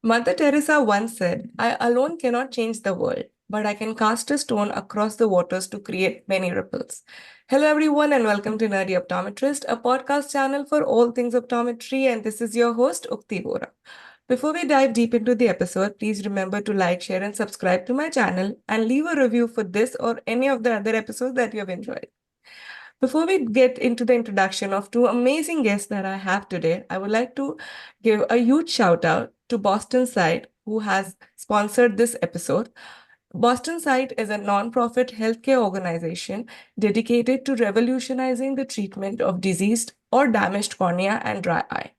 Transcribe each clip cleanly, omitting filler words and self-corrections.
Mother Teresa once said, I alone cannot change the world, but I can cast a stone across the waters to create many ripples. Hello, everyone, and welcome to Nerdy Optometrist, a podcast channel for all things optometry. And this is your host, Ukti Vora. Before we dive deep into the episode, please remember to like, share, and subscribe to my channel and leave a review for this or any of the other episodes that you have enjoyed. Before we get into the introduction of two amazing guests that I have today, I would like to give a huge shout out to BostonSight, who has sponsored this episode. BostonSight is a nonprofit healthcare organization dedicated to revolutionizing the treatment of diseased or damaged cornea and dry eye.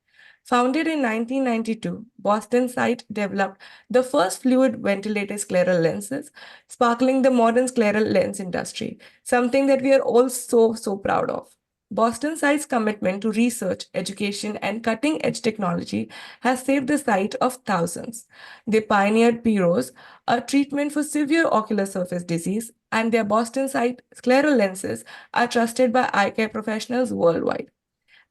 Founded in 1992, BostonSight developed the first fluid-ventilated scleral lenses, sparkling the modern scleral lens industry, something that we are all so proud of. BostonSight's commitment to research, education, and cutting-edge technology has saved the sight of thousands. They pioneered PROS, a treatment for severe ocular surface disease, and their BostonSight scleral lenses are trusted by eye care professionals worldwide.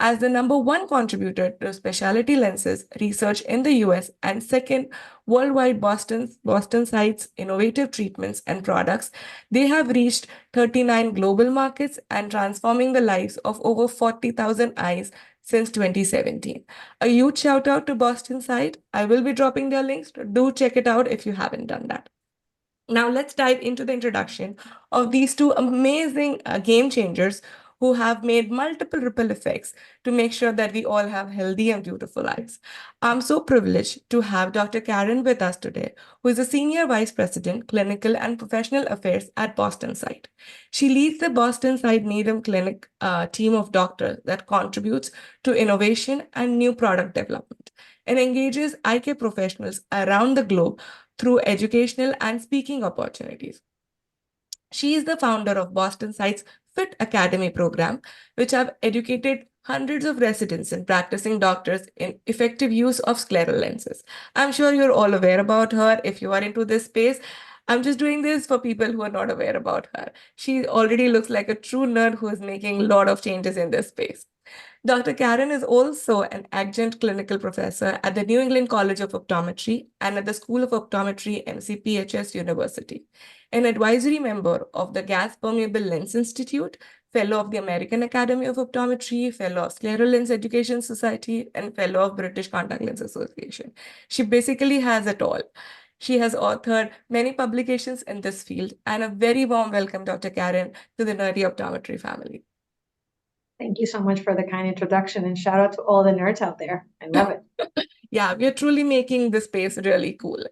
As the number one contributor to specialty lenses research in the US and second worldwide BostonSight's innovative treatments and products, they have reached 39 global markets and transforming the lives of over 40,000 eyes since 2017. A huge shout out to BostonSight. I will be dropping their links. Do check it out if you haven't done that. Now, let's dive into the introduction of these two amazing game changers who have made multiple ripple effects to make sure that we all have healthy and beautiful eyes. I'm so privileged to have Dr. Karen with us today, who is a Senior Vice President, Clinical and Professional Affairs at BostonSight. She leads the BostonSight Needham Clinic team of doctors that contributes to innovation and new product development and engages eye care professionals around the globe through educational and speaking opportunities. She is the founder of BostonSight's FitAcademy program, which have educated hundreds of residents and practicing doctors in effective use of scleral lenses. I'm sure you're all aware about her if you are into this space. I'm just doing this for people who are not aware about her. She already looks like a true nerd who is making a lot of changes in this space. Dr. Karen is also an adjunct clinical professor at the New England College of Optometry and at the School of Optometry, MCPHS University, an advisory member of the Gas Permeable Lens Institute, fellow of the American Academy of Optometry, fellow of Scleral Lens Education Society, and fellow of British Contact Lens Association. She basically has it all. She has authored many publications in this field, and a very warm welcome, Dr. Karen, to the Nerdy Optometry family. Thank you so much for the kind introduction, and shout out to all the nerds out there. I love it. Yeah, we're truly making this space really cool.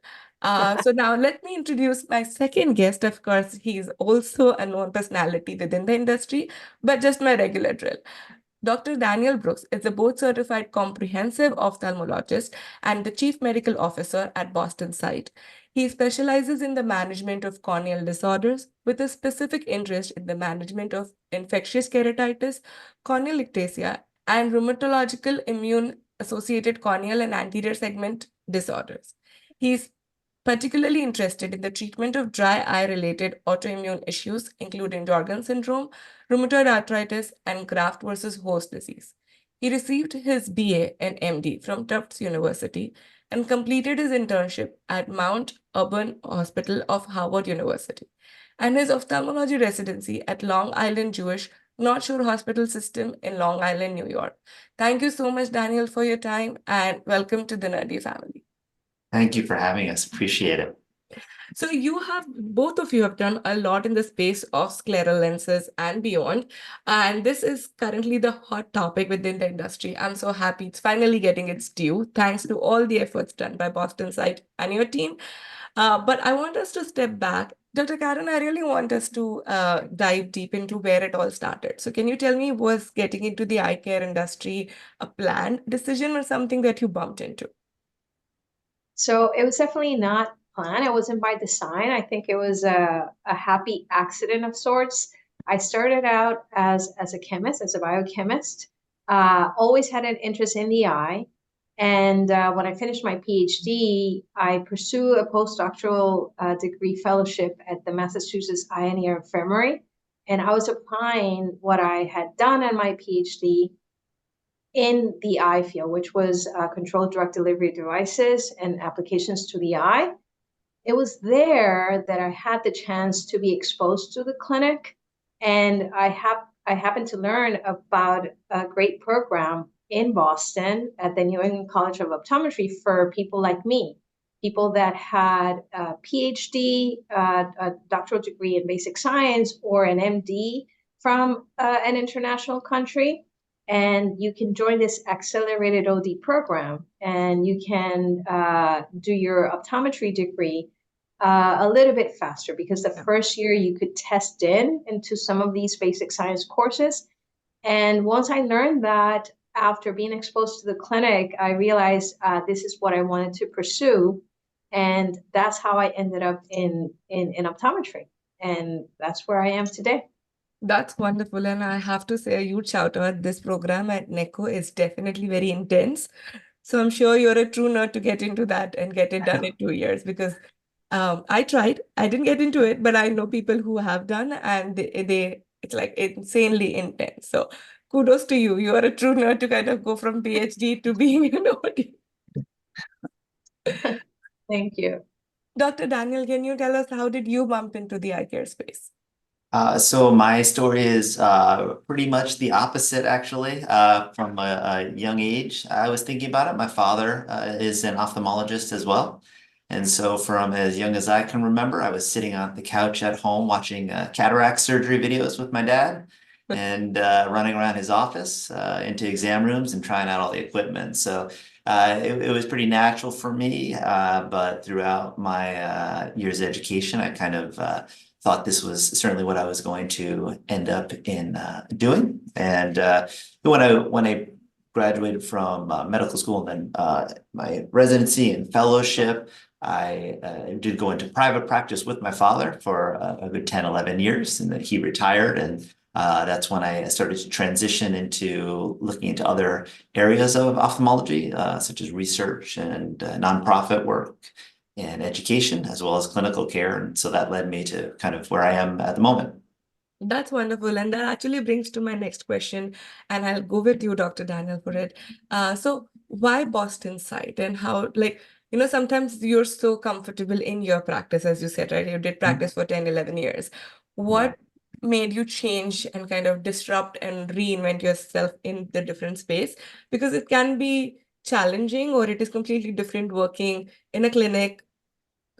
So now let me introduce my second guest. Of course, he's also a known personality within the industry, but just my regular drill. Dr. Daniel Brooks is a board-certified comprehensive ophthalmologist and the chief medical officer at BostonSight. He specializes in the management of corneal disorders with a specific interest in the management of infectious keratitis, corneal ectasia, and rheumatological immune-associated corneal and anterior segment disorders. He's particularly interested in the treatment of dry eye-related autoimmune issues, including Jorgen syndrome, rheumatoid arthritis, and graft versus host disease. He received his BA and MD from Tufts University and completed his internship at Mount Auburn Hospital of Harvard University and his ophthalmology residency at Long Island Jewish North Shore Hospital System in Long Island, New York. Thank you so much, Daniel, for your time, and welcome to the Nerdy family. Thank you for having us. Appreciate it. So both of you have done a lot in the space of scleral lenses and beyond. And this is currently the hot topic within the industry. I'm so happy it's finally getting its due, thanks to all the efforts done by BostonSight and your team. But I want us to step back. Dr. Karen, I really want us to dive deep into where it all started. So can you tell me, was getting into the eye care industry a planned decision or something that you bumped into? So it was definitely not planned. It wasn't by design. I think it was a happy accident of sorts. I started out as a chemist, as a biochemist, always had an interest in the eye. And when I finished my PhD, I pursued a postdoctoral degree fellowship at the Massachusetts Eye and Ear Infirmary. And I was applying what I had done in my PhD in the eye field, which was controlled drug delivery devices and applications to the eye. It was there that I had the chance to be exposed to the clinic, and I happened to learn about a great program in Boston at the New England College of Optometry for people like me, people that had a PhD, a doctoral degree in basic science, or an MD from an international country. And you can join this accelerated OD program, and you can do your optometry degree a little bit faster, because the first year you could test into some of these basic science courses. And once I learned that, after being exposed to the clinic, I realized this is what I wanted to pursue. And that's how I ended up in optometry. And that's where I am today. That's wonderful. And I have to say a huge shout out. This program at NECO is definitely very intense. So I'm sure you're a true nerd to get into that and get it done in 2 years, because I tried. I didn't get into it, but I know people who have done, and it's like insanely intense. So kudos to you. You are a true nerd to kind of go from PhD to being an OD. Thank you. Dr. Daniel, can you tell us, how did you bump into the eye care space? So my story is pretty much the opposite, actually. From a young age, I was thinking about it. My father is an ophthalmologist as well. And so from as young as I can remember, I was sitting on the couch at home watching cataract surgery videos with my dad and running around his office into exam rooms and trying out all the equipment. So it was pretty natural for me. But throughout my years of education, I kind of thought this was certainly what I was going to end up in doing. And when I graduated from medical school and then my residency and fellowship, I did go into private practice with my father for a good 10, 11 years, and then he retired. And that's when I started to transition into looking into other areas of ophthalmology, such as research and nonprofit work and education, as well as clinical care. And so that led me to kind of where I am at the moment. That's wonderful. And that actually brings to my next question, and I'll go with you, Dr. Daniel, for it. So why BostonSight, and how, like, sometimes you're so comfortable in your practice, as you said, right? You did practice for 10, 11 years. What made you change and kind of disrupt and reinvent yourself in the different space? Because it can be challenging, or it is completely different working in a clinic,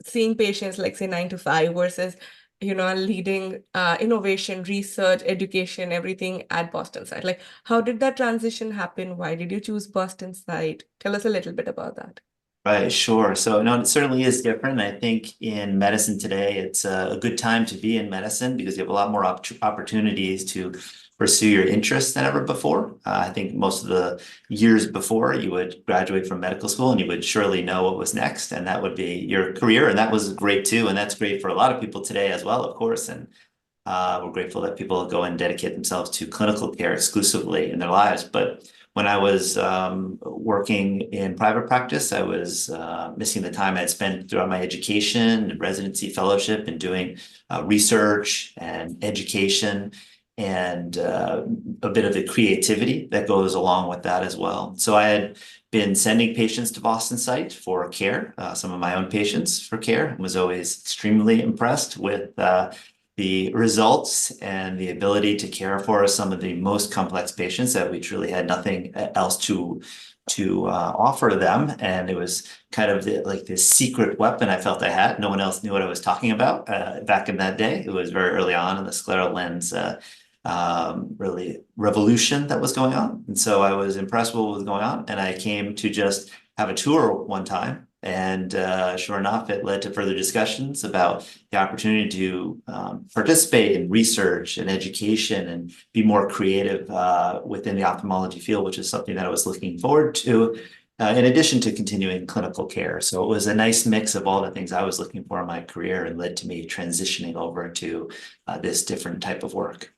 seeing patients like, say, 9 to 5 versus leading innovation, research, education, everything at BostonSight. Like, how did that transition happen? Why did you choose BostonSight? Tell us a little bit about that. Right, sure. So no, it certainly is different. I think in medicine today, it's a good time to be in medicine because you have a lot more opportunities to pursue your interests than ever before. I think most of the years before, you would graduate from medical school and you would surely know what was next, and that would be your career. And that was great too. And that's great for a lot of people today as well, of course. And we're grateful that people go and dedicate themselves to clinical care exclusively in their lives. But when I was working in private practice, I was missing the time I'd spent throughout my education and residency fellowship and doing research and education and a bit of the creativity that goes along with that as well. So I had been sending patients to BostonSight for care, some of my own patients for care, and was always extremely impressed with the results and the ability to care for some of the most complex patients that we truly had nothing else to offer them. And it was kind of like this secret weapon I felt I had. No one else knew what I was talking about back in that day. It was very early on in the scleral lens really revolution that was going on. And so I was impressed with what was going on. And I came to just have a tour one time. And sure enough, it led to further discussions about the opportunity to participate in research and education and be more creative within the ophthalmology field, which is something that I was looking forward to, in addition to continuing clinical care. So it was a nice mix of all the things I was looking for in my career and led to me transitioning over to this different type of work.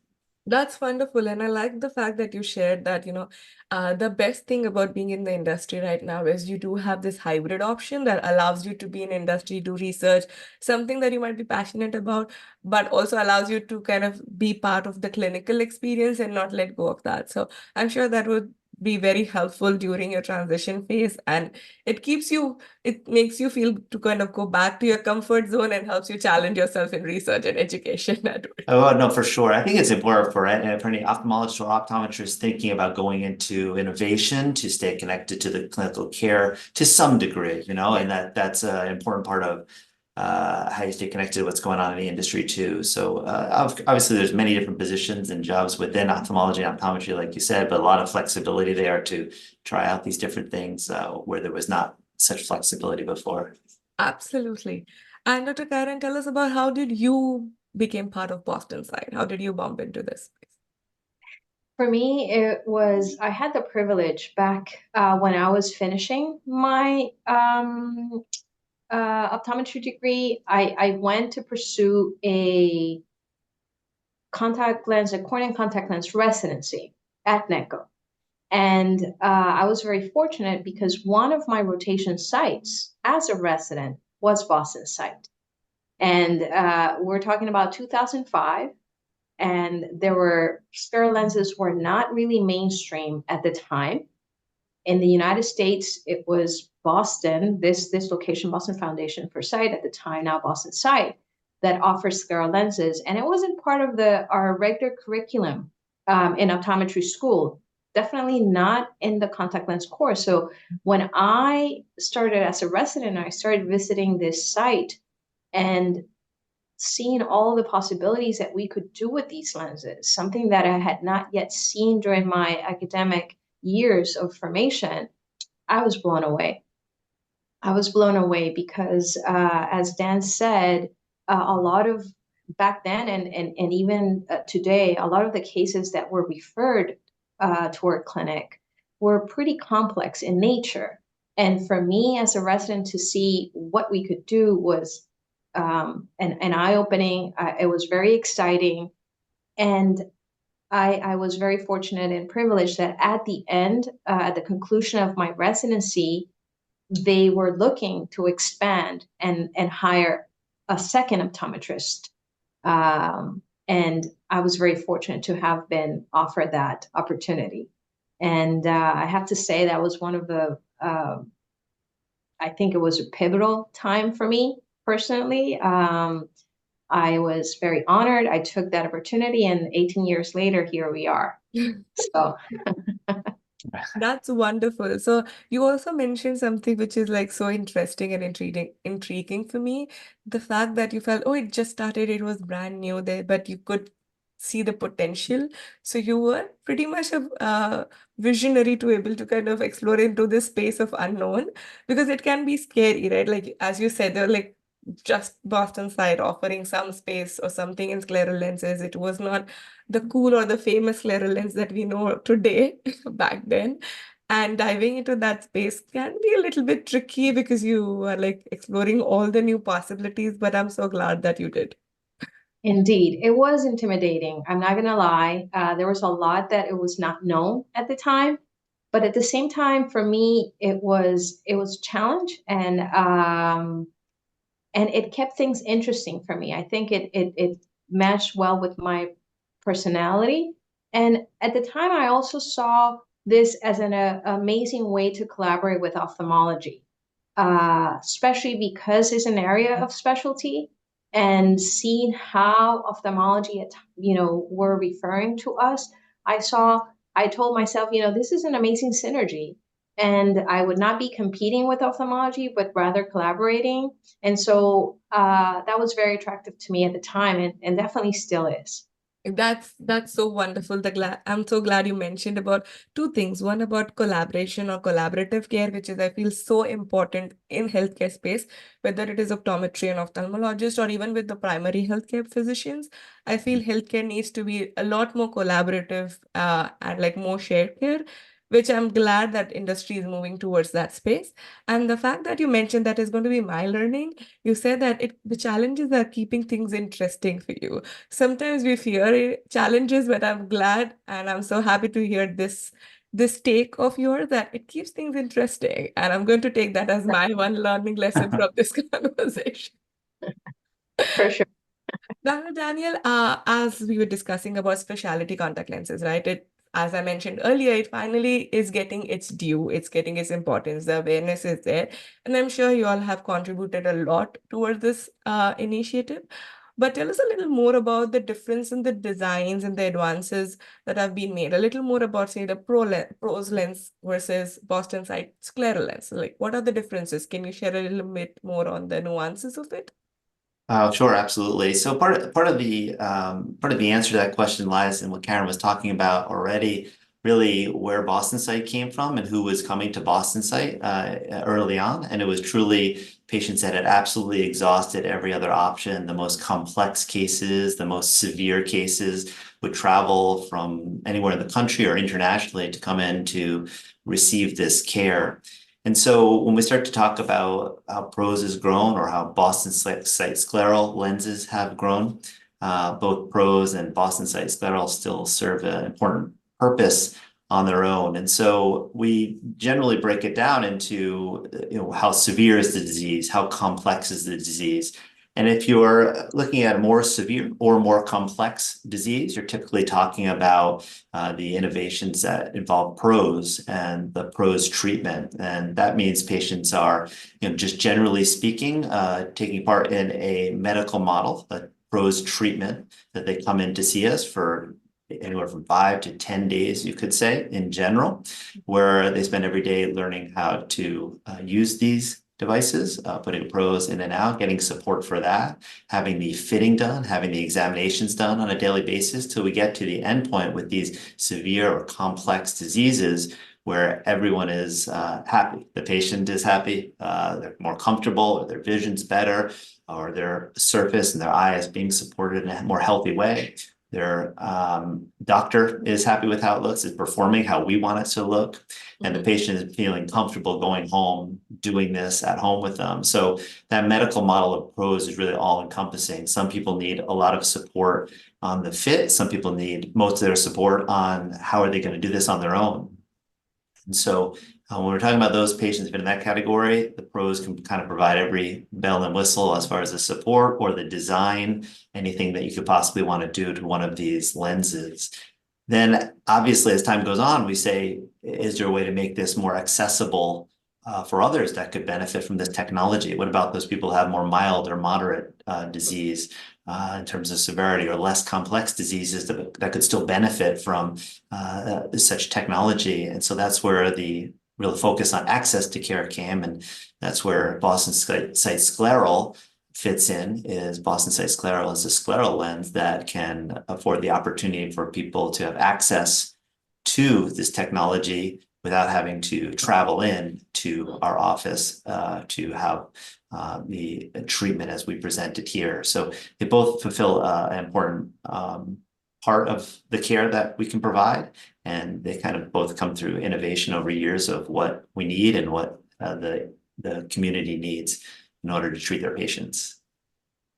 That's wonderful. And I like the fact that you shared that, the best thing about being in the industry right now is you do have this hybrid option that allows you to be in industry, do research, something that you might be passionate about, but also allows you to kind of be part of the clinical experience and not let go of that. So I'm sure that would be very helpful during your transition phase. And it makes you feel to kind of go back to your comfort zone and helps you challenge yourself in research and education at work. Oh, no, for sure. I think it's important for any ophthalmologist or optometrist thinking about going into innovation to stay connected to the clinical care to some degree, and that's an important part of how you stay connected to what's going on in the industry too. So obviously there's many different positions and jobs within ophthalmology and optometry, like you said, but a lot of flexibility there to try out these different things where there was not such flexibility before. Absolutely. And Dr. Karen, tell us about how did you become part of BostonSight? How did you bump into this space? For me, I had the privilege back when I was finishing my optometry degree. I went to pursue a corneal contact lens residency at NECO. And I was very fortunate because one of my rotation sites as a resident was BostonSight. And we're talking about 2005. And ScleralLenses were not really mainstream at the time. In the United States, it was Boston, this location, Boston Foundation for Sight at the time, now BostonSight, that offers ScleralLenses. And it wasn't part of our regular curriculum in optometry school, definitely not in the contact lens course. So when I started as a resident, I started visiting this site and seeing all the possibilities that we could do with these lenses, something that I had not yet seen during my academic years of formation. I was blown away. I was blown away because, as Dan said, a lot of back then and even today, a lot of the cases that were referred to our clinic were pretty complex in nature. And for me as a resident to see what we could do was an eye-opening. It was very exciting. And I was very fortunate and privileged that at the end, at the conclusion of my residency, they were looking to expand and hire a second optometrist. And I was very fortunate to have been offered that opportunity. And I have to say that was one of the, I think it was a pivotal time for me personally. I was very honored. I took that opportunity, and 18 years later, here we are. So That's wonderful. So you also mentioned something which is like so interesting and intriguing for me. The fact that you felt, oh, it just started, it was brand new there, but you could see the potential. So you were pretty much a visionary to able to kind of explore into this space of unknown because it can be scary, right? Like as you said, they're like just BostonSight offering some space or something in ScleralLenses. It was not the cool or the famous scleral lens that we know today back then. And diving into that space can be a little bit tricky because you are like exploring all the new possibilities, but I'm so glad that you did. indeed, it was intimidating. I'm not going to lie. There was a lot that it was not known at the time. But at the same time, for me, it was a challenge, and it kept things interesting for me. I think it matched well with my personality. And at the time, I also saw this as an amazing way to collaborate with ophthalmology, especially because it's an area of specialty. And seeing how ophthalmology, were referring to us, I told myself, this is an amazing synergy. And I would not be competing with ophthalmology, but rather collaborating. And so that was very attractive to me at the time, and definitely still is. That's so wonderful. I'm so glad you mentioned about two things. One about collaboration or collaborative care, which is I feel so important in healthcare space, whether it is optometry and ophthalmologist or even with the primary healthcare physicians. I feel healthcare needs to be a lot more collaborative and like more shared care which I'm glad that industry is moving towards that space. And the fact that you mentioned that is going to be my learning, you said that the challenges are keeping things interesting for you. Sometimes we fear challenges, but I'm glad and I'm so happy to hear this take of yours that it keeps things interesting. And I'm going to take that as my one learning lesson from this conversation. For sure. Dr. Daniel, as we were discussing about specialty contact lenses, right? As I mentioned earlier, it finally is getting its due. It's getting its importance. The awareness is there. And I'm sure you all have contributed a lot towards this initiative. But tell us a little more about the difference in the designs and the advances that have been made. A little more about, say, the Pros lens versus BostonSight scleral lens. Like, what are the differences? Can you share a little bit more on the nuances of it? Sure, absolutely. So part of the answer to that question lies in what Karen was talking about already, really where BostonSight came from and who was coming to BostonSight early on. And it was truly patients that had absolutely exhausted every other option. The most complex cases, the most severe cases would travel from anywhere in the country or internationally to come in to receive this care. And so when we start to talk about how PROS has grown or how BostonSight scleral lenses have grown, both PROS and BostonSight scleral still serve an important purpose on their own. And so we generally break it down into, how severe is the disease, how complex is the disease. And if you're looking at a more severe or more complex disease, you're typically talking about the innovations that involve PROS and the PROS treatment. And that means patients are, just generally speaking, taking part in a medical model, a PROS treatment that they come in to see us for anywhere from 5 to 10 days, you could say, in general, where they spend every day learning how to use these devices, putting PROS in and out, getting support for that, having the fitting done, having the examinations done on a daily basis till we get to the endpoint with these severe or complex diseases where everyone is happy. The patient is happy, they're more comfortable, or their vision's better, or their surface and their eye is being supported in a more healthy way. Their doctor is happy with how it looks, is performing how we want it to look, and the patient is feeling comfortable going home, doing this at home with them. So that medical model of PROS is really all encompassing. Some people need a lot of support on the fit. Some people need most of their support on how are they going to do this on their own. And so when we're talking about those patients in that category, the PROS can kind of provide every bell and whistle as far as the support or the design, anything that you could possibly want to do to one of these lenses. Then obviously, as time goes on, we say, is there a way to make this more accessible for others that could benefit from this technology? What about those people who have more mild or moderate disease in terms of severity, or less complex diseases that could still benefit from such technology? And so that's where the real focus on access to care came, and that's where BostonSight scleral fits in. Is BostonSight scleral is a scleral lens that can afford the opportunity for people to have access to this technology without having to travel in to our office to have the treatment as we presented here. So they both fulfill an important part of the care that we can provide, and they kind of both come through innovation over years of what we need and what the community needs in order to treat their patients.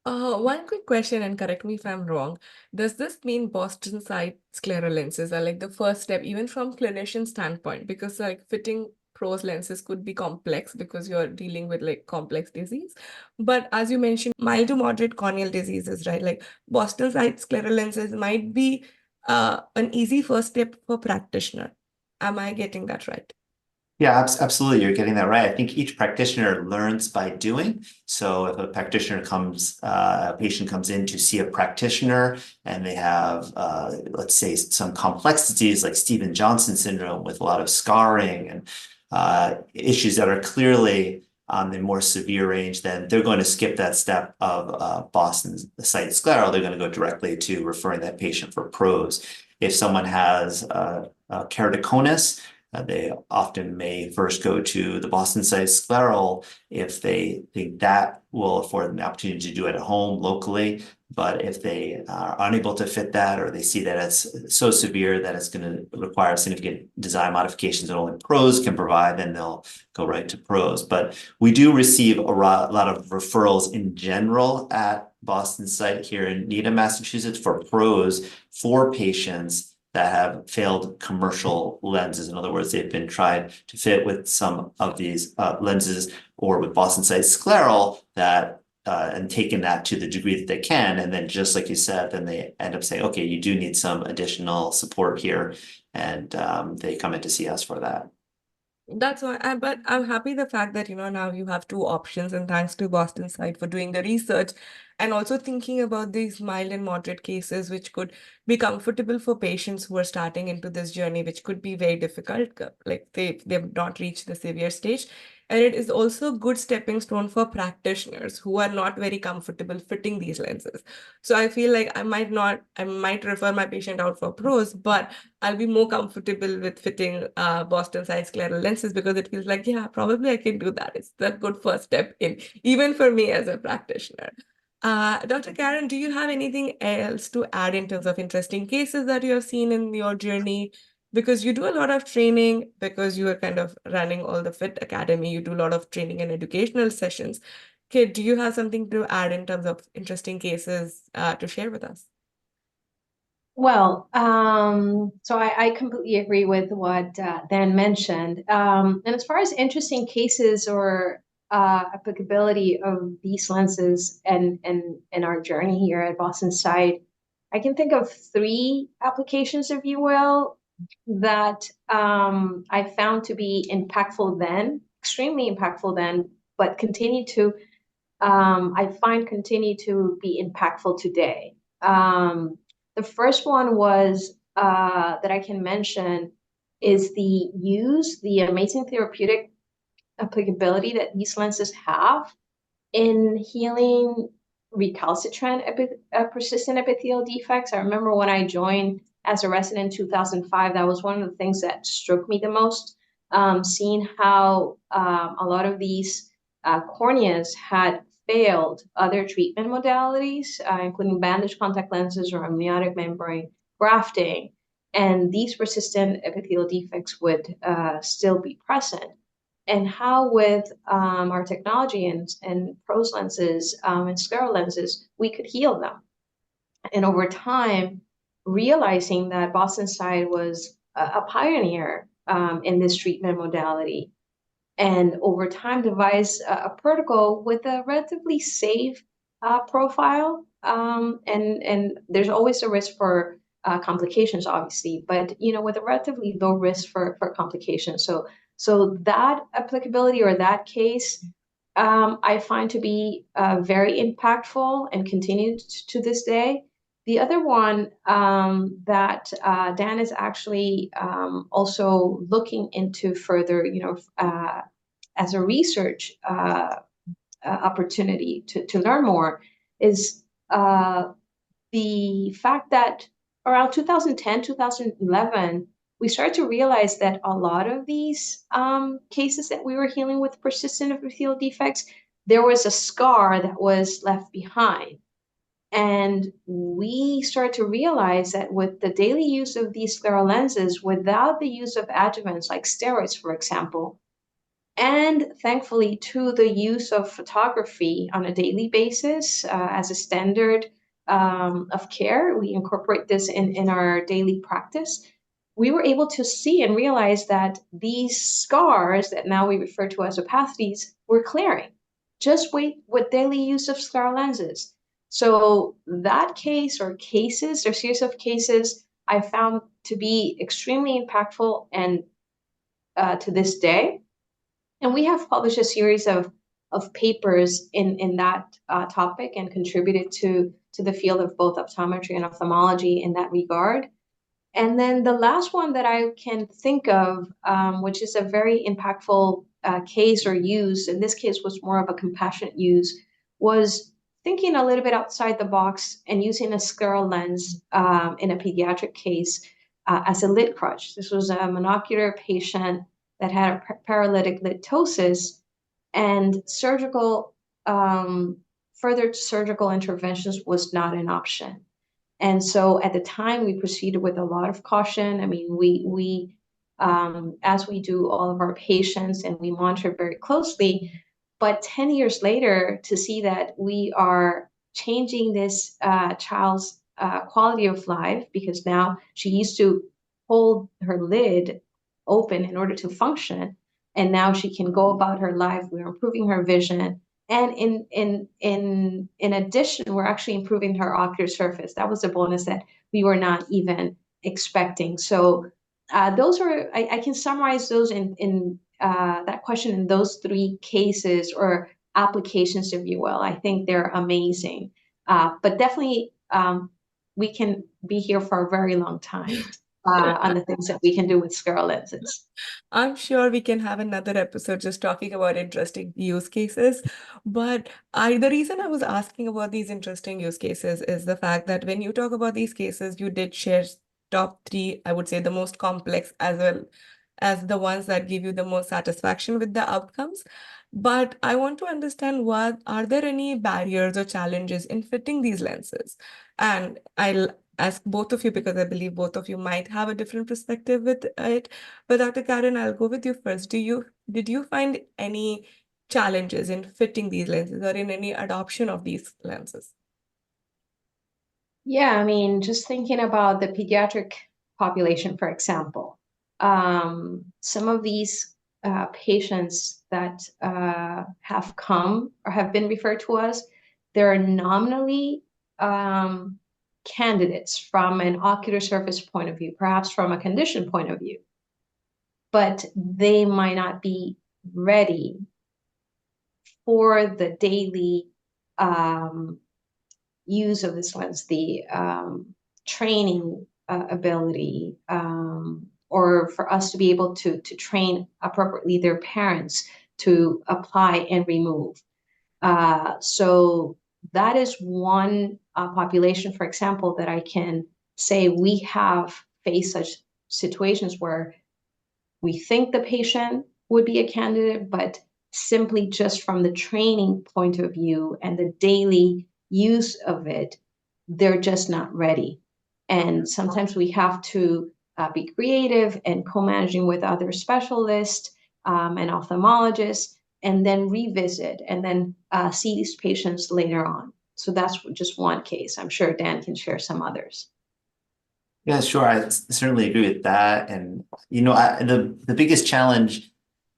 One quick question, and correct me if I'm wrong. Does this mean BostonSight scleral lenses are like the first step, even from clinician standpoint? Because like fitting PROS lenses could be complex because you're dealing with like complex disease. But as you mentioned, mild to moderate corneal diseases, right? Like BostonSight scleral lenses might be an easy first step for practitioner. Am I getting that right? Yeah, absolutely. You're getting that right. I think each practitioner learns by doing. So if a patient comes in to see a practitioner and they have, let's say, some complex disease like Stevens-Johnson syndrome with a lot of scarring and issues that are clearly on the more severe range, then they're going to skip that step of BostonSight scleral. They're going to go directly to referring that patient for PROS. If someone has keratoconus, They often may first go to the BostonSight scleral if they think that will afford them the opportunity to do it at home locally. But if they are unable to fit that, or they see that it's so severe that it's going to require significant design modifications that only pros can provide, then they'll go right to pros. But we do receive a lot of referrals in general at BostonSight here in Needham, Massachusetts, for pros for patients that have failed commercial lenses. In other words, they've been tried to fit with some of these lenses or with BostonSight scleral that and taken that to the degree that they can. And then just like you said, then they end up saying, okay, you do need some additional support here. And they come in to see us for that. That's why, but I'm happy the fact that, now you have two options, and thanks to BostonSight for doing the research and also thinking about these mild and moderate cases, which could be comfortable for patients who are starting into this journey, which could be very difficult, like they've not reached the severe stage. And it is also a good stepping stone for practitioners who are not very comfortable fitting these lenses. So I feel like I might refer my patient out for pros, but I'll be more comfortable with fitting BostonSight ScleralLenses because it feels like, yeah, probably I can do that. It's the good first step in, even for me as a practitioner. Dr. Karen, do you have anything else to add in terms of interesting cases that you have seen in your journey? Because you do a lot of training, because you are kind of running all the FitAcademy, you do a lot of training and educational sessions. Kid, do you have something to add in terms of interesting cases to share with us? Well, so I completely agree with what Dan mentioned. And as far as interesting cases or applicability of these lenses and our journey here at BostonSight, I can think of 3 applications, if you will, that I found to be impactful then, extremely impactful then, but I find continue to be impactful today. The first one was that I can mention is the amazing therapeutic applicability that these lenses have in healing recalcitrant persistent epithelial defects. I remember when I joined as a resident in 2005, that was one of the things that struck me the most, seeing how a lot of these corneas had failed other treatment modalities, including bandage contact lenses or amniotic membrane grafting, and these persistent epithelial defects would still be present. And how with our technology and pros lenses and scleral lenses, we could heal them. And over time, realizing that BostonSight was a pioneer in this treatment modality, and over time devised a protocol with a relatively safe profile. And there's always a risk for complications, obviously, but with a relatively low risk for complications. So that applicability or that case, I find to be very impactful and continued to this day. The other one that Dan is actually also looking into further, as a research opportunity to learn more, is the fact that around 2010, 2011, we started to realize that a lot of these cases that we were healing with persistent epithelial defects, there was a scar that was left behind. And we started to realize that with the daily use of these scleral lenses, without the use of adjuvants like steroids, for example, and thankfully to the use of photography on a daily basis as a standard of care, we incorporate this in our daily practice. We were able to see and realize that these scars that now we refer to as opacities were clearing just with daily use of scleral lenses. So that case or cases or series of cases I found to be extremely impactful and to this day. And we have published a series of papers in that topic and contributed to the field of both optometry and ophthalmology in that regard. And then the last one that I can think of, which is a very impactful case or use, in this case was more of a compassionate use, was thinking a little bit outside the box and using a scleral lens in a pediatric case as a lid crutch. This was a monocular patient that had a paralytic litosis, and further surgical interventions was not an option. And so at the time, we proceeded with a lot of caution. I mean, we as we do all of our patients, and we monitor very closely. But 10 years later, to see that we are changing this child's quality of life, because now she used to hold her lid open in order to function, and now she can go about her life. We're improving her vision, and in addition, we're actually improving her ocular surface. That was a bonus that we were not even expecting. So those are, I can summarize those in that question in those three cases or applications, if you will. I think they're amazing. But definitely, we can be here for a very long time on the things that we can do with ScleralLenses. I'm sure we can have another episode just talking about interesting use cases. But the reason I was asking about these interesting use cases is the fact that when you talk about these cases, you did share top three, I would say the most complex as well as the ones that give you the most satisfaction with the outcomes. But I want to understand, what are there any barriers or challenges in fitting these lenses? And I'll ask both of you, because I believe both of you might have a different perspective with it. But Dr. Karen, I'll go with you first. Did you find any challenges in fitting these lenses or in any adoption of these lenses? Yeah, I mean, just thinking about the pediatric population, for example, some of these patients that have come or have been referred to us, they're nominally candidates from an ocular surface point of view, perhaps from a condition point of view, but they might not be ready for the daily use of this lens, the training ability, or for us to be able to train appropriately their parents to apply and remove. So that is one population, for example, that I can say we have faced such situations where we think the patient would be a candidate, but simply just from the training point of view and the daily use of it, they're just not ready. And sometimes we have to be creative and co-managing with other specialists and ophthalmologists, and then revisit and then see these patients later on. So that's just one case. I'm sure Dan can share some others. Yeah, sure. I certainly agree with that. And, the biggest challenge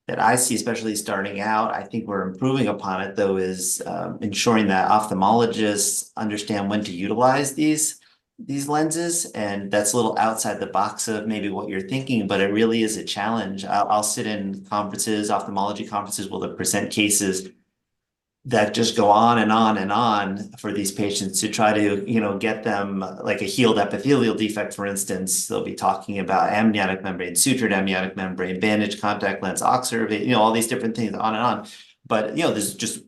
that I see, especially starting out, I think we're improving upon it, though, is ensuring that ophthalmologists understand when to utilize these lenses. And that's a little outside the box of maybe what you're thinking, but it really is a challenge. I'll sit in conferences, ophthalmology conferences, where they'll present cases that just go on and on and on for these patients to try to, get them, like a healed epithelial defect, for instance. They'll be talking about amniotic membrane, sutured amniotic membrane, bandaged contact lens, oxervate, all these different things, on and on. But, there's just,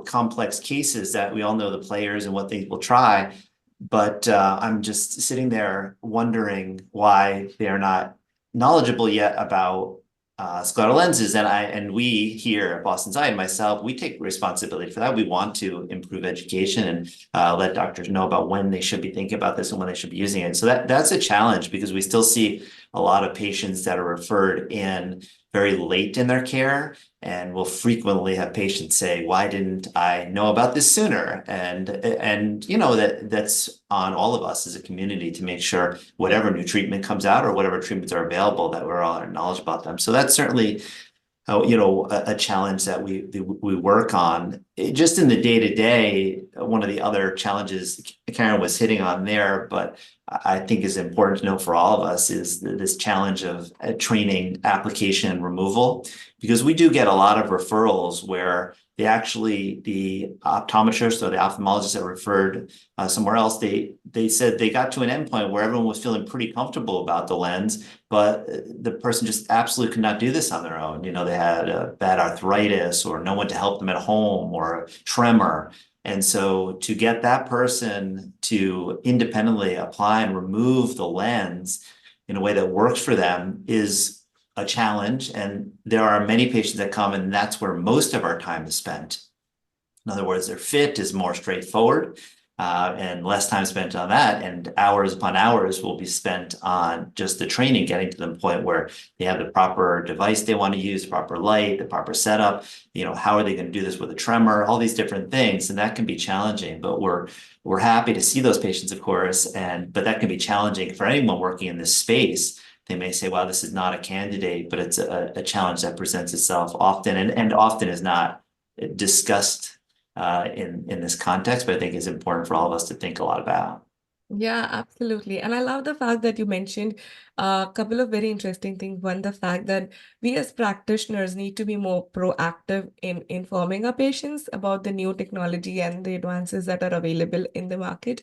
complex cases that we all know the players and what they will try. But I'm just sitting there wondering why they're not knowledgeable yet about ScleralLenses, and we here at BostonSight, and myself, we take responsibility for that. We want to improve education and let doctors know about when they should be thinking about this and when they should be using it. So that's a challenge, because we still see a lot of patients that are referred in very late in their care, and we'll frequently have patients say, "Why didn't I know about this sooner?" And that's on all of us as a community to make sure whatever new treatment comes out or whatever treatments are available, that we're all knowledgeable about them. So that's certainly a challenge that we work on. Just in the day-to-day, one of the other challenges Karen was hitting on there, but I think is important to know for all of us, is this challenge of training, application, and removal, because we do get a lot of referrals where the optometrist or the ophthalmologist that referred somewhere else, they said they got to an endpoint where everyone was feeling pretty comfortable about the lens, but the person just absolutely could not do this on their own. They had a bad arthritis, or no one to help them at home, or a tremor. And so to get that person to independently apply and remove the lens in a way that works for them is a challenge. And there are many patients that come, and that's where most of our time is spent. In other words, their fit is more straightforward, and less time spent on that, and hours upon hours will be spent on just the training, getting to the point where they have the proper device they want to use, the proper light, the proper setup. How are they going to do this with a tremor? All these different things, and that can be challenging. But we're happy to see those patients, of course, but that can be challenging for anyone working in this space. They may say, "Wow, this is not a candidate," but it's a challenge that presents itself often, and often is not discussed in this context, but I think is important for all of us to think a lot about. Yeah, absolutely. And I love the fact that you mentioned a couple of very interesting things. One, the fact that we as practitioners need to be more proactive in informing our patients about the new technology and the advances that are available in the market.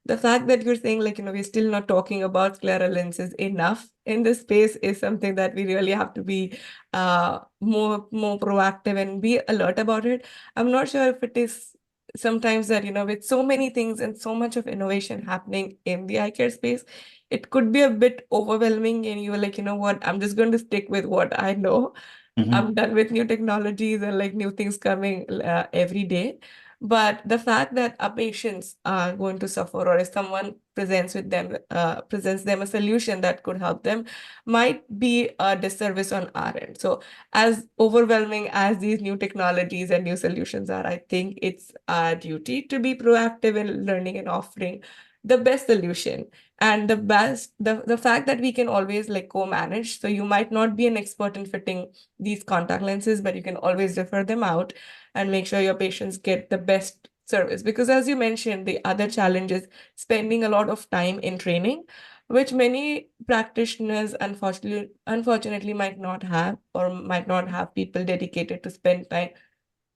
The fact that you're saying, like, we're still not talking about ScleralLenses enough in this space is something that we really have to be more proactive and be alert about it. I'm not sure if it is sometimes that, with so many things and so much of innovation happening in the eye care space, it could be a bit overwhelming, and you're like, what, I'm just going to stick with what I know. I'm done with new technologies and like new things coming every day. But the fact that our patients are going to suffer, or if someone presents them a solution that could help them, might be a disservice on our end. So as overwhelming as these new technologies and new solutions are, I think it's our duty to be proactive in learning and offering the best solution. And the fact that we can always like co-manage. So you might not be an expert in fitting these contact lenses, but you can always refer them out and make sure your patients get the best service. Because as you mentioned, the other challenge is spending a lot of time in training, which many practitioners unfortunately might not have, or might not have people dedicated to spend time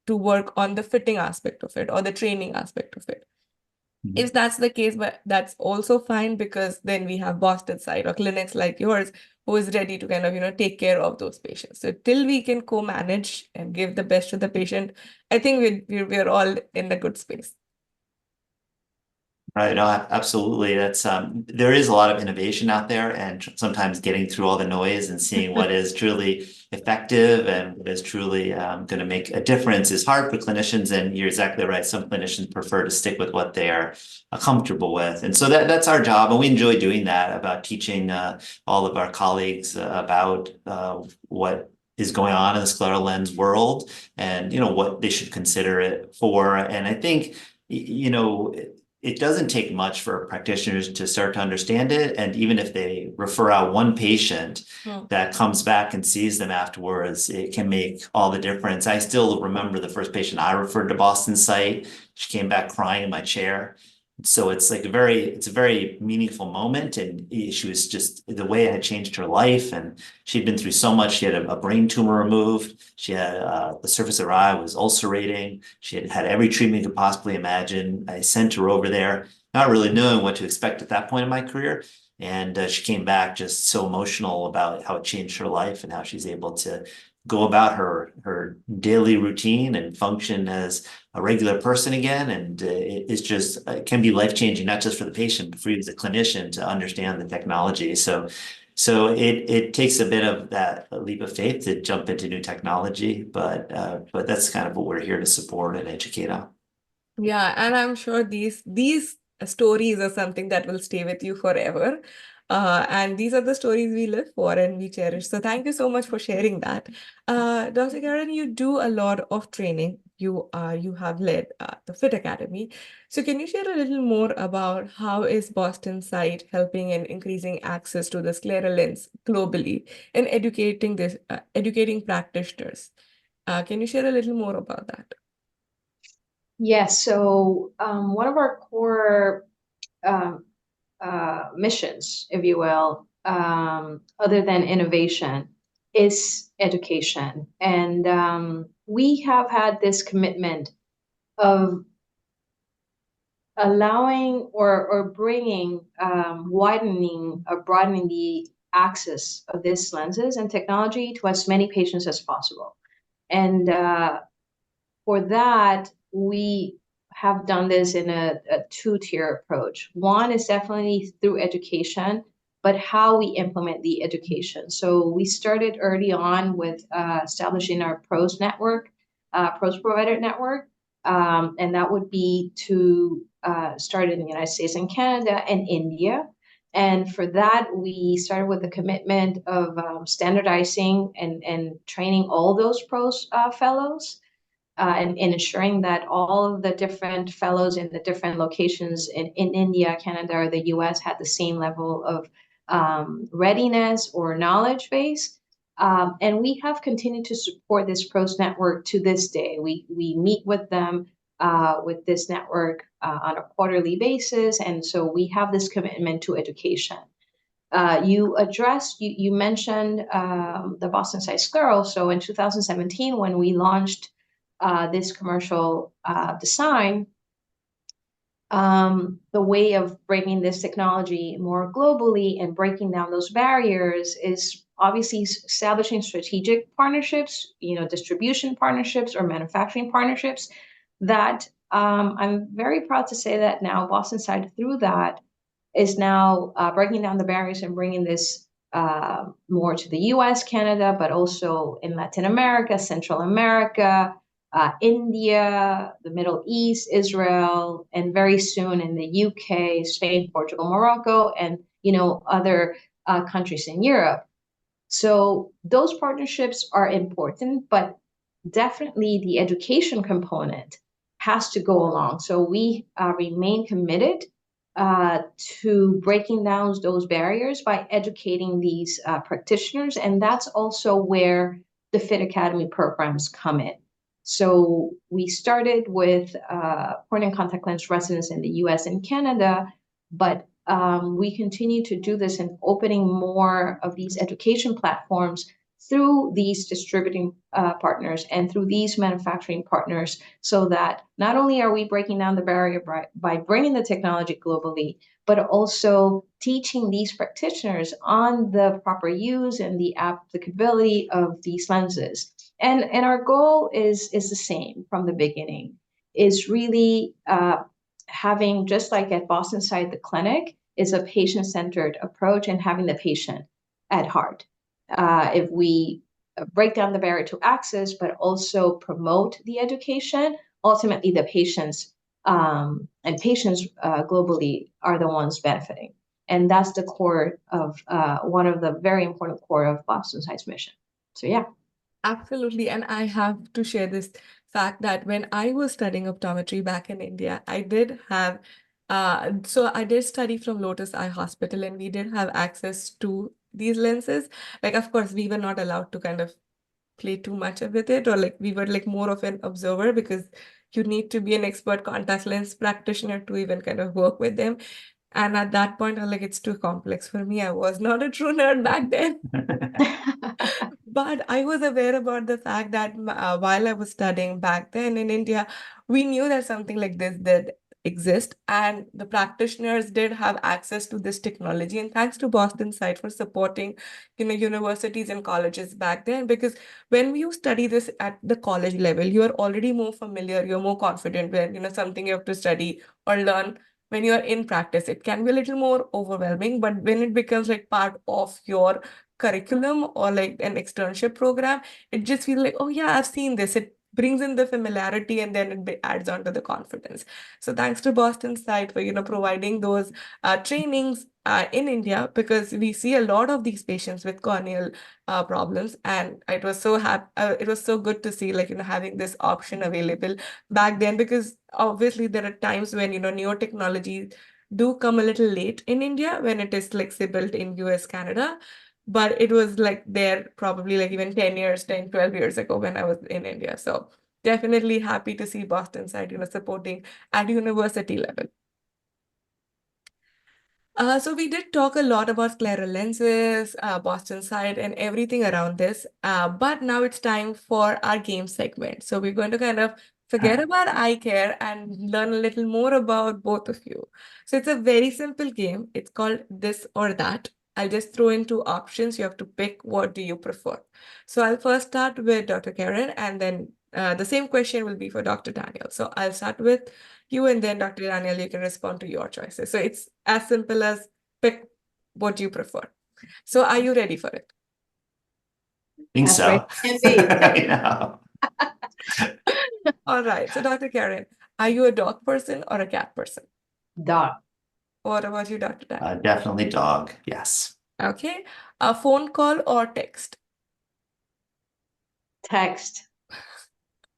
to work on the fitting aspect of it or the training aspect of it. If that's the case, but that's also fine, because then we have BostonSight or clinics like yours who is ready to kind of, take care of those patients. So till we can co-manage and give the best to the patient, I think we're all in a good space. Right. No, absolutely. That's there is a lot of innovation out there, and sometimes getting through all the noise and seeing what is truly effective and what is truly going to make a difference is hard for clinicians. And you're exactly right. Some clinicians prefer to stick with what they are comfortable with, and so that's our job, and we enjoy doing that, about teaching all of our colleagues about what is going on in the scleral lens world, and what they should consider it for. And I think it doesn't take much for practitioners to start to understand it. And even if they refer out one patient that comes back and sees them afterwards, it can make all the difference. I still remember the first patient I referred to BostonSight. She came back crying in my chair. So it's like it's a very meaningful moment. And she was just, the way it had changed her life. And she'd been through so much. She had a brain tumor removed. She had the surface of her eye was ulcerating. She had had every treatment you could possibly imagine. I sent her over there, not really knowing what to expect at that point in my career. And she came back just so emotional about how it changed her life and how she's able to go about her daily routine and function as a regular person again. And it can be life-changing, not just for the patient, but for you as a clinician to understand the technology. So it takes a bit of that leap of faith to jump into new technology, but that's kind of what we're here to support and educate on. Yeah, and I'm sure these stories are something that will stay with you forever. And these are the stories we live for and we cherish. So thank you so much for sharing that. Dr. Karen, you do a lot of training. You have led the FitAcademy. So can you share a little more about how is BostonSight helping in increasing access to the scleral lens globally and educating practitioners? Can you share a little more about that? Yes, so one of our core missions, if you will, other than innovation, is education. And we have had this commitment of allowing or bringing, widening or broadening the access of these lenses and technology to as many patients as possible. And for that, we have done this in a two-tier approach. One is definitely through education, but how we implement the education. So we started early on with establishing our pros network, pros provider network, and that would be to start in the United States and Canada and India. And for that, we started with the commitment of standardizing and training all those pros fellows. And ensuring that all of the different fellows in the different locations in India, Canada, or the US had the same level of readiness or knowledge base. And we have continued to support this pros network to this day. We meet with them with this network on a quarterly basis. And so we have this commitment to education. You mentioned the BostonSight scleral. So in 2017, when we launched this commercial design, the way of bringing this technology more globally and breaking down those barriers is obviously establishing strategic partnerships, distribution partnerships or manufacturing partnerships that I'm very proud to say that now BostonSight through that is now breaking down the barriers and bringing this more to the US, Canada, but also in Latin America, Central America, India, the Middle East, Israel, and very soon in the UK, Spain, Portugal, Morocco, and other countries in Europe. So those partnerships are important, but definitely the education component has to go along. So we remain committed to breaking down those barriers by educating these practitioners, and that's also where the FitAcademy programs come in. So we started with corneal contact lens residents in the US and Canada, but we continue to do this in opening more of these education platforms through these distributing partners and through these manufacturing partners, so that not only are we breaking down the barrier by bringing the technology globally, but also teaching these practitioners on the proper use and the applicability of these lenses. And our goal is the same from the beginning, is really having, just like at BostonSight, the clinic is a patient-centered approach and having the patient at heart. If we break down the barrier to access, but also promote the education, ultimately the patients and patients globally are the ones benefiting. And that's the core of one of the very important core of BostonSight's mission. So yeah. Absolutely. And I have to share this fact that when I was studying optometry back in India, I did have, so I did study from Lotus Eye Hospital, and we did have access to these lenses. Like, of course, we were not allowed to kind of play too much with it, or like we were like more of an observer, because you need to be an expert contact lens practitioner to even kind of work with them. And at that point, I'm like, it's too complex for me. I was not a true nerd back then. But I was aware about the fact that while I was studying back then in India, we knew that something like this did exist, and the practitioners did have access to this technology. And thanks to BostonSight for supporting, universities and colleges back then, because when you study this at the college level, you are already more familiar, you're more confident when, something you have to study or learn. When you're in practice, it can be a little more overwhelming, but when it becomes like part of your curriculum or like an externship program, it just feels like, oh yeah, I've seen this. It brings in the familiarity, and then it adds on to the confidence. So thanks to BostonSight for providing those trainings in India, because we see a lot of these patients with corneal problems, and it was so good to see having this option available back then, because obviously there are times when newer technologies do come a little late in India when it is like say built in US, Canada. But it was like there probably like even 10, 12 years ago when I was in India. So definitely happy to see BostonSight, supporting at university level. So we did talk a lot about ScleralLenses, BostonSight, and everything around this. But now it's time for our game segment. So we're going to kind of forget about eye care and learn a little more about both of you. So it's a very simple game. It's called This or That. I'll just throw in two options. You have to pick what do you prefer. So I'll first start with Dr. Karen, and then the same question will be for Dr. Daniel. So I'll start with you, and then Dr. Daniel, you can respond to your choices. So it's as simple as pick what you prefer. So are you ready for it? Think That's right. so. Can be. I know. All right. So Dr. Karen, are you a dog person or a cat person? Dog. What about you, Dr. Dan? Definitely dog. Yes. Okay. A phone call or text? Text.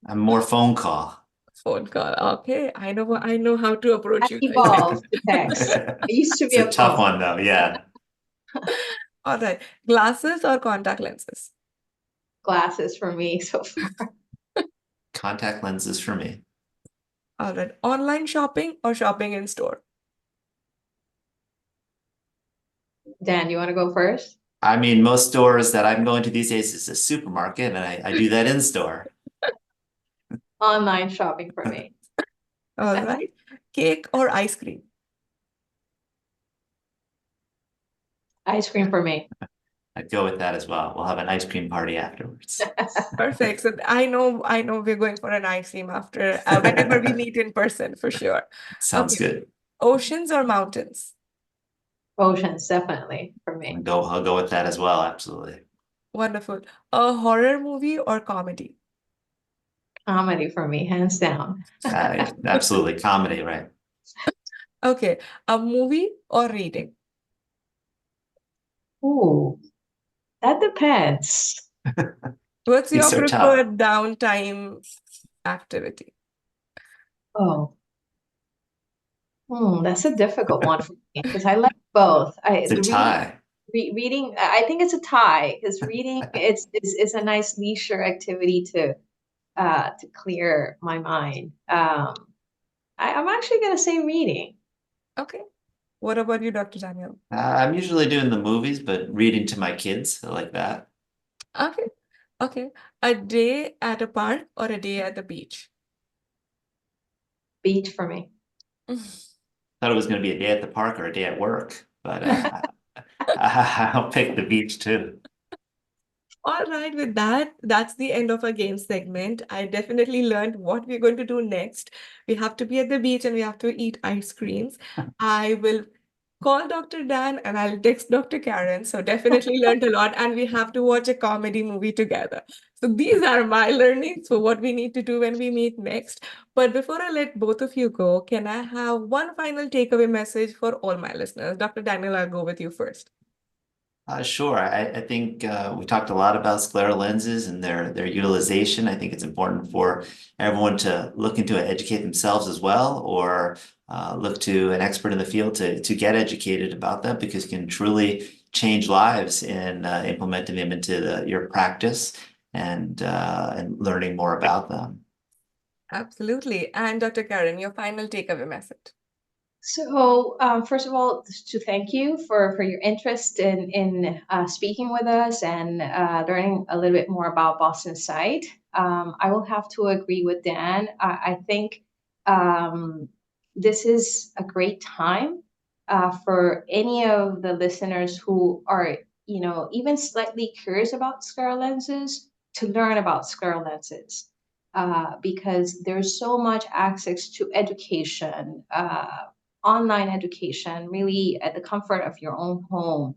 I'm more phone call. Phone call. Okay. I know how to approach That you guys. evolved to text. It used to It's be a a tough phone. one though. Yeah. All right. Glasses or contact lenses? Glasses for me so far. Contact lenses for me. All right. Online shopping or shopping in store? Dan, you want to go first? I mean, most stores that I'm going to these days is a supermarket, and I do that in store. Online shopping for me. All right. Cake or ice cream? Ice cream for me. I'd go with that as well. We'll have an ice cream party afterwards. Perfect. So I know we're going for an ice cream after whenever we meet in person for sure. Sounds Okay. good. Oceans or mountains? Oceans, definitely for me. I'll go with that as well. Absolutely. Wonderful. A horror movie or comedy? Comedy for me, hands down. Absolutely. Comedy, right? Okay. A movie or reading? Ooh, that depends. What's These your are tough. preferred downtime activity? Oh, that's a difficult one for me because I like both. It's a tie. Reading, I think it's a tie because reading is a nice leisure activity to clear my mind. I'm actually going to say reading. Okay. What about you, Dr. Daniel? I'm usually doing the movies, but reading to my kids, I like that. Okay. Okay. A day at a park or a day at the beach? Beach for me. Thought it was going to be a day at the park or a day at work, but I'll pick the beach too. All right, with that, that's the end of our game segment. I definitely learned what we're going to do next. We have to be at the beach and we have to eat ice creams. I will call Dr. Dan and I'll text Dr. Karen. So definitely learned a lot. And we have to watch a comedy movie together. So these are my learnings for what we need to do when we meet next. But before I let both of you go, can I have one final takeaway message for all my listeners? Dr. Daniel, I'll go with you first. Sure. I think we talked a lot about scleral lenses and their utilization. I think it's important for everyone to look into it, educate themselves as well, or look to an expert in the field to get educated about them because it can truly change lives in implementing them into your practice and learning more about them. Absolutely. And Dr. Karen, your final takeaway message. So, first of all, to thank you for your interest in speaking with us and learning a little bit more about BostonSight. I will have to agree with Dan. I think this is a great time for any of the listeners who are, even slightly curious about scleral lenses to learn about scleral lenses. Because there's so much access to education, online education, really at the comfort of your own home.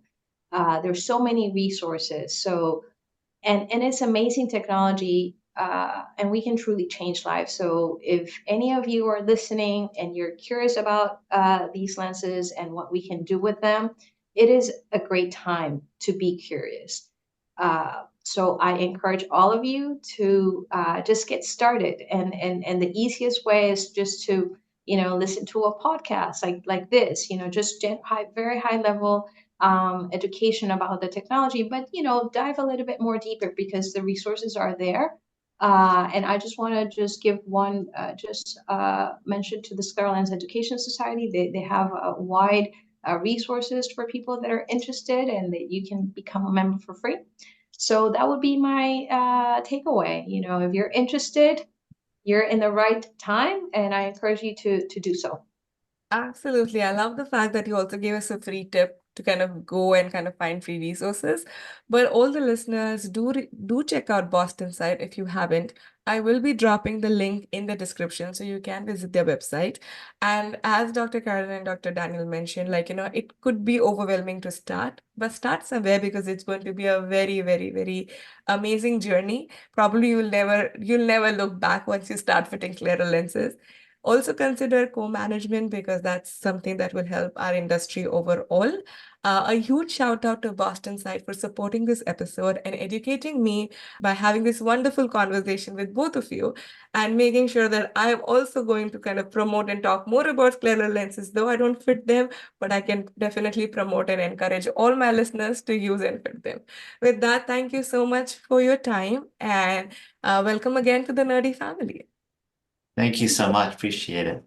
There's so many resources. So, and it's amazing technology, and we can truly change lives. So, if any of you are listening and you're curious about these lenses and what we can do with them, it is a great time to be curious. So I encourage all of you to just get started, and the easiest way is just to listen to a podcast like this. Just very high level education about the technology, but dive a little bit more deeper because the resources are there. And I just want to just give one mention to the ScleralLens Education Society. They have a wide resources for people that are interested, and that you can become a member for free. So that would be my takeaway. If you're interested, you're in the right time, and I encourage you to do so. Absolutely. I love the fact that you also gave us a free tip to kind of go and kind of find free resources. But all the listeners, do check out BostonSight if you haven't. I will be dropping the link in the description so you can visit their website. And as Dr. Karen and Dr. Daniel mentioned, like, it could be overwhelming to start, but start somewhere because it's going to be a very, very, very amazing journey. Probably you'll never look back once you start fitting ScleralLenses. Also consider co-management because that's something that will help our industry overall. A huge shout out to BostonSight for supporting this episode and educating me by having this wonderful conversation with both of you and making sure that I'm also going to kind of promote and talk more about ScleralLenses, though I don't fit them, but I can definitely promote and encourage all my listeners to use and fit them. With that, thank you so much for your time and welcome again to the Nerdy family. Thank you so much. Appreciate it.